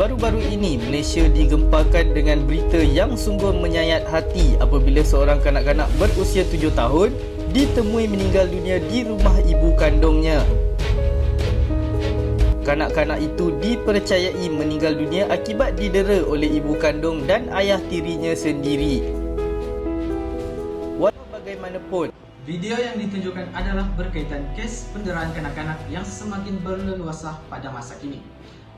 Baru-baru ini, Malaysia digemparkan dengan berita yang sungguh menyayat hati apabila seorang kanak-kanak berusia 7 tahun ditemui meninggal dunia di rumah ibu kandungnya. Kanak-kanak itu dipercayai meninggal dunia akibat didera oleh ibu kandung dan ayah tirinya sendiri. Walau bagaimanapun, video yang ditunjukkan adalah berkaitan kes penderaan kanak-kanak yang semakin berleluasa pada masa kini.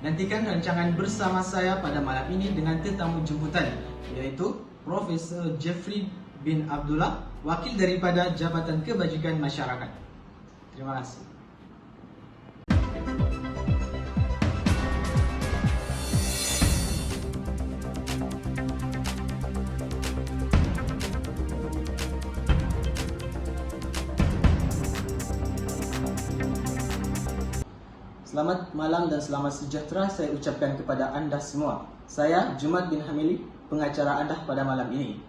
Nantikan rancangan bersama saya pada malam ini dengan tetamu jemputan, yaitu Profesor Jeffrey bin Abdullah, wakil daripada Jabatan Kebajikan Masyarakat. Terima kasih. Selamat malam dan selamat sejahtera saya ucapkan kepada anda semua. Saya Jumat bin Hamili, pengacara anda pada malam ini.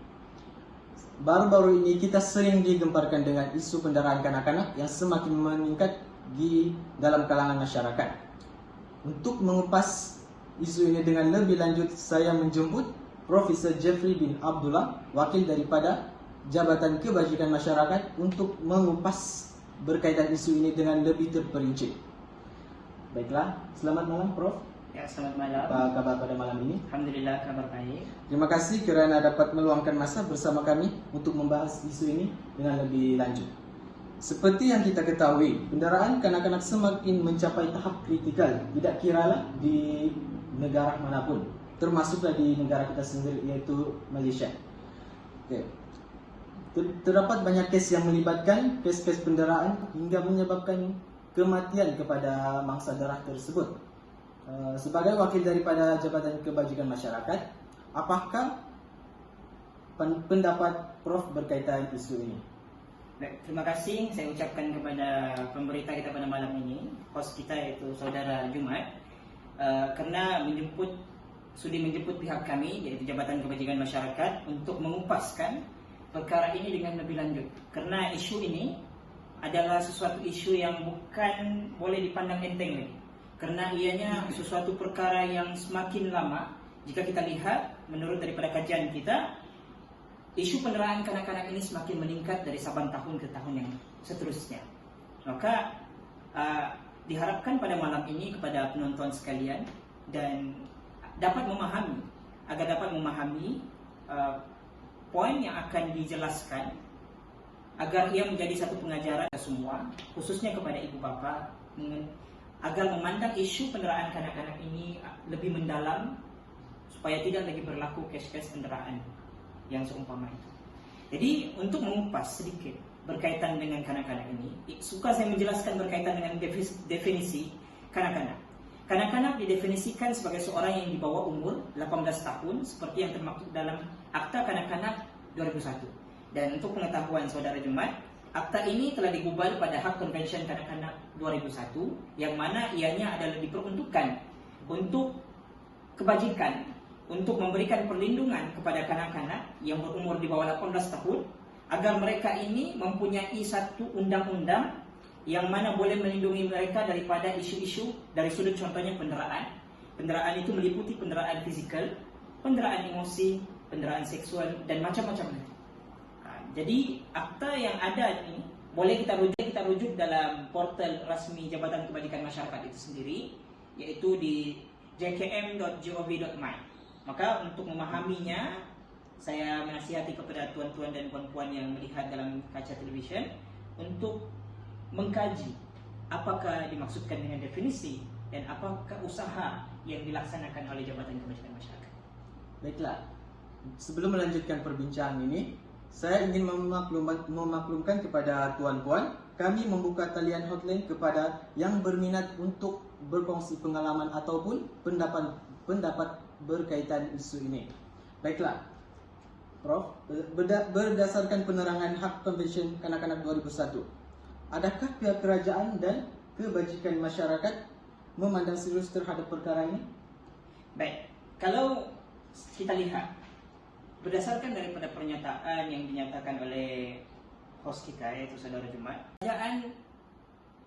Baru-baru ini kita sering digemparkan dengan isu penderaan kanak-kanak yang semakin meningkat di dalam kalangan masyarakat. Untuk mengupas isu ini dengan lebih lanjut, saya menjemput Profesor Jeffrey bin Abdullah, wakil daripada Jabatan Kebajikan Masyarakat, untuk mengupas berkaitan isu ini dengan lebih terperinci. Baiklah, selamat malam Prof. Ya, selamat malam. Apa kabar pada malam ini? Alhamdulillah, kabar baik. Terima kasih kerana dapat meluangkan masa bersama kami untuk membahas isu ini dengan lebih lanjut. Seperti yang kita ketahui, penderaan kanak-kanak semakin mencapai tahap kritikal, tidak kiralah di negara manapun, termasuklah di negara kita sendiri, iaitu Malaysia. Okay. Terdapat banyak kes yang melibatkan kes-kes penderaan hingga menyebabkan kematian kepada mangsa darah tersebut. Sebagai wakil daripada Jabatan Kebajikan Masyarakat, apakah pendapat Prof berkaitan isu ini? Baik, terima kasih saya ucapkan kepada pemberita kita pada malam ini, host kita yaitu Saudara Jumat, kerana sudi menjemput pihak kami yaitu Jabatan Kebajikan Masyarakat untuk mengupaskan perkara ini dengan lebih lanjut. Kerana isu ini adalah sesuatu isu yang bukan boleh dipandang enteng lagi, kerana ianya sesuatu perkara yang semakin lama. Jika kita lihat menurut daripada kajian kita, isu penderaan kanak-kanak ini semakin meningkat dari saban tahun ke tahun yang seterusnya. Maka diharapkan pada malam ini kepada penonton sekalian dan dapat memahami, agar dapat memahami poin yang akan dijelaskan, agar ia menjadi satu pengajaran semua, khususnya kepada ibu bapa, agar memandang isu penderaan kanak-kanak ini lebih mendalam, supaya tidak lagi berlaku kes-kes penderaan yang seumpama itu. Jadi untuk mengupas sedikit berkaitan dengan kanak-kanak ini, suka saya menjelaskan berkaitan dengan definisi kanak-kanak. Kanak-kanak didefinisikan sebagai seorang yang di bawah umur 18 tahun seperti yang termaktub dalam Akta Kanak-kanak 2001. Dan untuk pengetahuan Saudara Jumat, akta ini telah digubal pada Hak Konvensyen Kanak-kanak 2001, yang mana ianya adalah diperuntukkan untuk kebajikan, untuk memberikan perlindungan kepada kanak-kanak yang berumur di bawah 18 tahun, agar mereka ini mempunyai satu undang-undang yang mana boleh melindungi mereka daripada isu-isu dari sudut contohnya penderaan. Penderaan itu meliputi penderaan fizikal, penderaan emosi, penderaan seksual, dan macam-macam lagi. Jadi akta yang ada ini boleh kita rujuk dalam portal rasmi Jabatan Kebajikan Masyarakat itu sendiri, yaitu di jkm.gov.my. Maka untuk memahaminya, saya menasihati kepada tuan-tuan dan puan-puan yang melihat dalam kaca televisyen untuk mengkaji apakah dimaksudkan dengan definisi dan apakah usaha yang dilaksanakan oleh Jabatan Kebajikan Masyarakat. Baiklah, sebelum melanjutkan perbincangan ini, saya ingin memaklumkan kepada tuan-puan, kami membuka talian hotline kepada yang berminat untuk berkongsi pengalaman ataupun pendapat berkaitan isu ini. Baiklah, Prof, berdasarkan penerangan Hak Konvensyen Kanak-kanak 2001, adakah pihak kerajaan dan kebajikan masyarakat memandang serius terhadap perkara ini? Baik, kalau kita lihat berdasarkan daripada pernyataan yang dinyatakan oleh host kita yaitu Saudara Jumat, kerajaan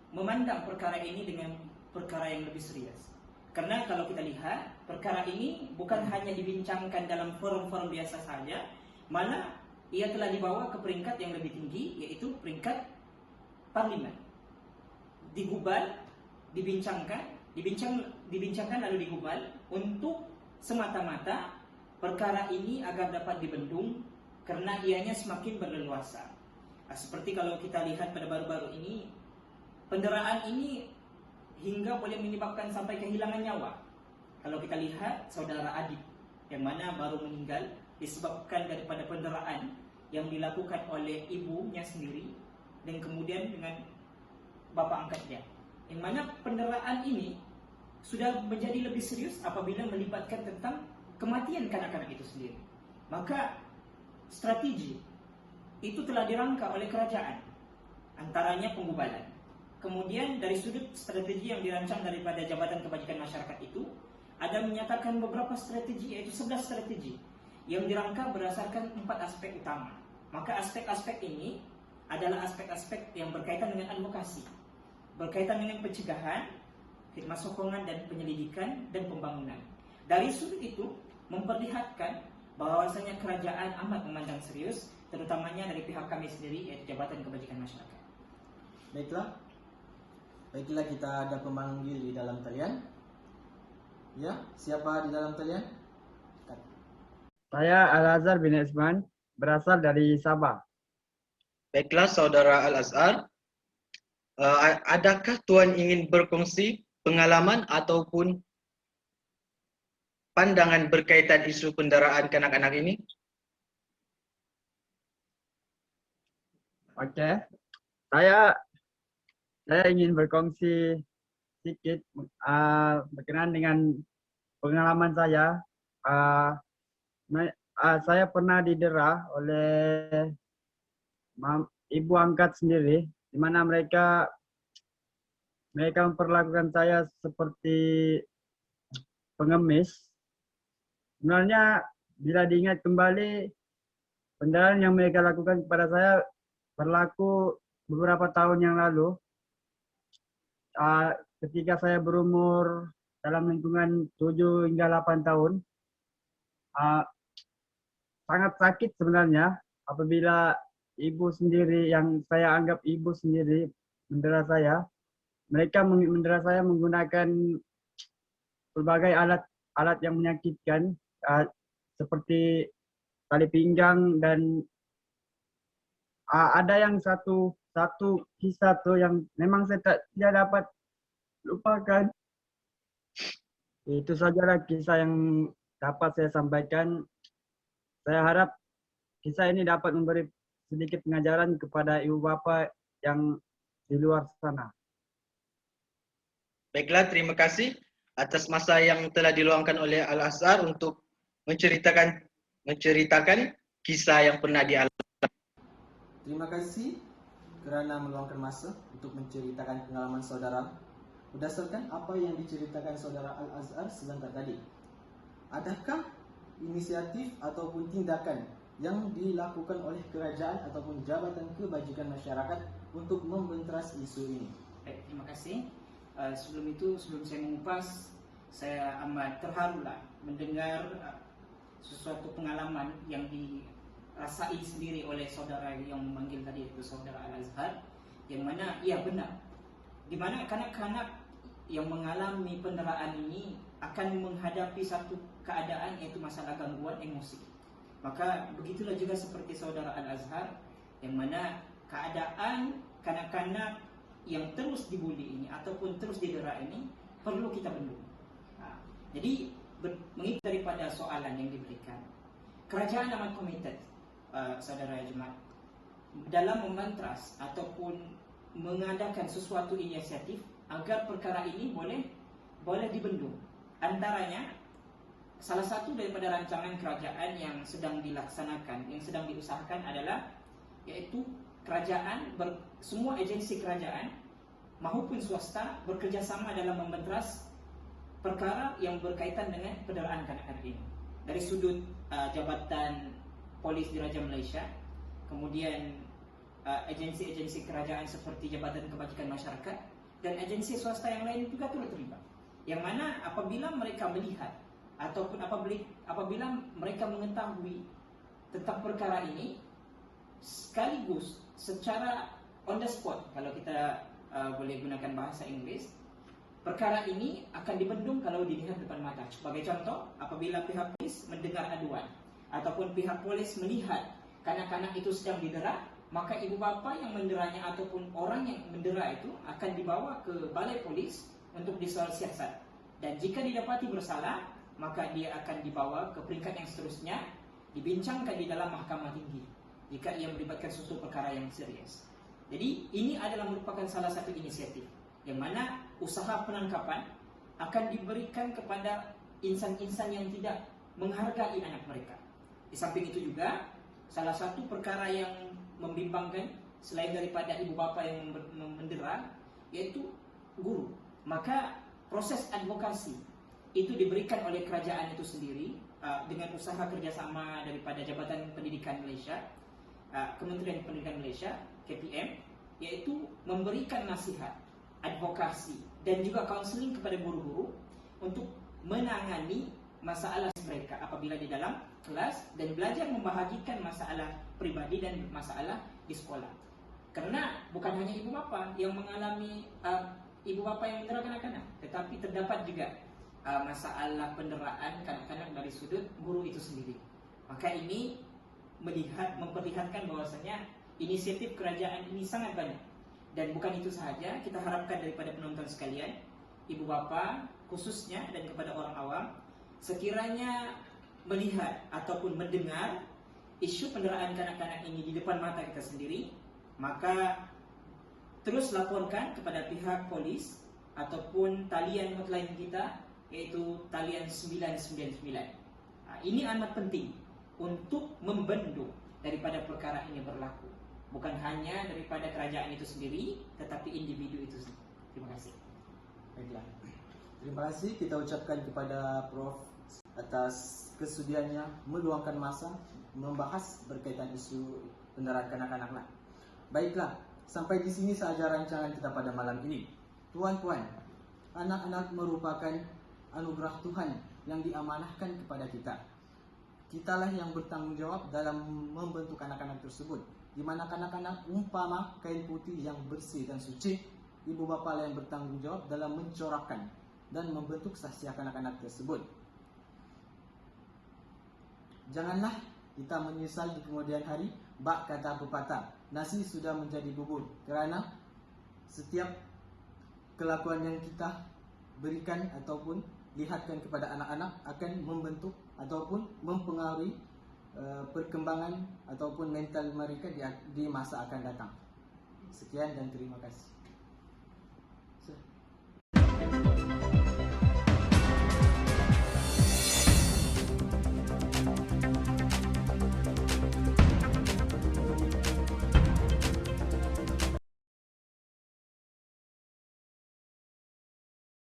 memandang perkara ini dengan perkara yang lebih serius. Karena kalau kita lihat, perkara ini bukan hanya dibincangkan dalam forum-forum biasa saja, malah ia telah dibawa ke peringkat yang lebih tinggi, yaitu peringkat parlimen. Digubal, dibincangkan lalu digubal untuk semata-mata perkara ini agar dapat dibendung karena ianya semakin berleluasa. Seperti kalau kita lihat pada baru-baru ini, penderaan ini hingga boleh menyebabkan sampai kehilangan nyawa. Kalau kita lihat saudara Adib yang mana baru meninggal disebabkan daripada penderaan yang dilakukan oleh ibunya sendiri dan kemudian dengan bapa angkatnya. Yang mana penderaan ini sudah menjadi lebih serius apabila melibatkan tentang kematian kanak-kanak itu sendiri. Maka strategi itu telah dirangka oleh kerajaan, antaranya penggubalan. Kemudian dari sudut strategi yang dirancang daripada Jabatan Kebajikan Masyarakat itu, ada menyatakan beberapa strategi, yaitu 11 strategi yang dirangka berdasarkan 4 aspek utama. Maka aspek-aspek ini adalah aspek-aspek yang berkaitan dengan advokasi, berkaitan dengan pencegahan, khidmat sokongan dan penyelidikan dan pembangunan. Dari sudut itu memperlihatkan bahwasanya kerajaan amat memandang serius, terutamanya dari pihak kami sendiri, yaitu Jabatan Kebajikan Masyarakat. Baiklah, kita ada pemanggil di dalam talian. Ya, siapa di dalam talian? Saya Al-Azhar bin Isman, berasal dari Sabah. Baiklah, Saudara Al-Azhar, adakah Tuan ingin berkongsi pengalaman ataupun pandangan berkaitan isu penderaan kanak-kanak ini? Oke, saya ingin berkongsi sedikit berkenaan dengan pengalaman saya. Saya pernah didera oleh ibu angkat sendiri, di mana mereka memperlakukan saya seperti pengemis. Sebenarnya bila diingat kembali, penderaan yang mereka lakukan kepada saya berlaku beberapa tahun yang lalu. Ketika saya berumur dalam lingkungan 7 hingga 8 tahun, sangat sakit sebenarnya apabila ibu sendiri yang saya anggap ibu sendiri mendera saya. Mereka mendera saya menggunakan berbagai alat yang menyakitkan, seperti tali pinggang, dan ada yang satu kisah tuh yang memang saya tidak dapat lupakan. Itu sajalah kisah yang dapat saya sampaikan. Saya harap kisah ini dapat memberi sedikit pengajaran kepada ibu bapak yang di luar sana. Baiklah, terima kasih atas masa yang telah diluangkan oleh Al-Azhar untuk menceritakan kisah yang pernah dialami. Terima kasih kerana meluangkan masa untuk menceritakan pengalaman saudara. Berdasarkan apa yang diceritakan saudara Al-Azhar sebentar tadi, adakah inisiatif ataupun tindakan yang dilakukan oleh kerajaan ataupun Jabatan Kebajikan Masyarakat untuk membenteras isu ini? Baik, terima kasih. Sebelum saya mengupas, saya amat terharulah mendengar sesuatu pengalaman yang dirasai sendiri oleh saudara yang memanggil tadi, itu saudara Al-Azhar, yang mana ia benar, di mana kanak-kanak yang mengalami penderaan ini akan menghadapi satu keadaan, yaitu masalah gangguan emosi. Maka begitulah juga seperti saudara Al-Azhar, yang mana keadaan kanak-kanak yang terus dibuli ini ataupun terus didera ini perlu kita bendung. Jadi mengikut daripada soalan yang diberikan, kerajaan amat komited, saudara jemaat, dalam memantras ataupun mengadakan sesuatu inisiatif agar perkara ini boleh dibendung. Antaranya, salah satu daripada rancangan kerajaan yang sedang dilaksanakan, yang sedang diusahakan adalah yaitu kerajaan, semua agensi kerajaan maupun swasta bekerjasama dalam membenteras perkara yang berkaitan dengan penderaan kanak-kanak ini. Dari sudut Jabatan Polis Diraja Malaysia, kemudian agensi-agensi kerajaan seperti Jabatan Kebajikan Masyarakat, dan agensi swasta yang lain juga turut terlibat. yang mana apabila mereka melihat ataupun apabila mereka mengetahui tentang perkara ini, sekaligus secara on the spot, kalau kita boleh gunakan bahasa Inggeris, perkara ini akan dibendung kalau dilihat depan mata. Sebagai contoh, apabila pihak polis mendengar aduan ataupun pihak polis melihat kanak-kanak itu sedang didera, maka ibu bapa yang menderanya ataupun orang yang mendera itu akan dibawa ke balai polis untuk disoal siasat. Dan jika didapati bersalah, maka dia akan dibawa ke peringkat yang seterusnya, dibincangkan di dalam mahkamah tinggi jika ia melibatkan suatu perkara yang serius. Jadi ini adalah merupakan salah satu inisiatif yang mana usaha penangkapan akan diberikan kepada insan-insan yang tidak menghargai anak mereka. Di samping itu juga, salah satu perkara yang membimbangkan selain daripada ibu bapa yang mendera, yaitu guru. Maka proses advokasi itu diberikan oleh kerajaan itu sendiri dengan usaha kerjasama daripada Jabatan Pendidikan Malaysia, Kementerian Pendidikan Malaysia, KPM, yaitu memberikan nasihat, advokasi dan juga kaunseling kepada guru-guru untuk menangani masalah mereka apabila di dalam kelas dan belajar membahagikan masalah pribadi dan masalah di sekolah. Karena bukan hanya ibu bapa yang mengalami ibu bapa yang mendera kanak-kanak, tetapi terdapat juga masalah penderaan kanak-kanak dari sudut guru itu sendiri. Maka ini memperlihatkan bahwasanya inisiatif kerajaan ini sangat banyak. Dan bukan itu sahaja, kita harapkan daripada penonton sekalian, ibu bapa khususnya dan kepada orang awam, sekiranya melihat ataupun mendengar isu penderaan kanak-kanak ini di depan mata kita sendiri, maka terus laporkan kepada pihak polis ataupun talian hotline kita, yaitu talian 999. Ini amat penting untuk membendung daripada perkara ini berlaku. Bukan hanya daripada kerajaan itu sendiri, tetapi individu itu sendiri. Terima kasih. Baiklah. Terima kasih kita ucapkan kepada Prof atas kesudiannya meluangkan masa membahas berkaitan isu penderaan kanak-kanak. Baiklah, sampai di sini sahaja rancangan kita pada malam ini. Tuan-tuan, anak-anak merupakan anugerah Tuhan yang diamanahkan kepada kita. Kitalah yang bertanggung jawab dalam membentuk anak-anak tersebut, di mana kanak-kanak umpama kain putih yang bersih dan suci. Ibu bapa yang bertanggung jawab dalam mencorakkan dan membentuk sahsia kanak-kanak tersebut. Janganlah kita menyesal di kemudian hari, bak kata pepatah, nasi sudah menjadi bubur. Kerana setiap kelakuan yang kita berikan ataupun lihatkan kepada anak-anak akan membentuk ataupun mempengaruhi perkembangan ataupun mental mereka di masa akan datang. Sekian dan terima kasih.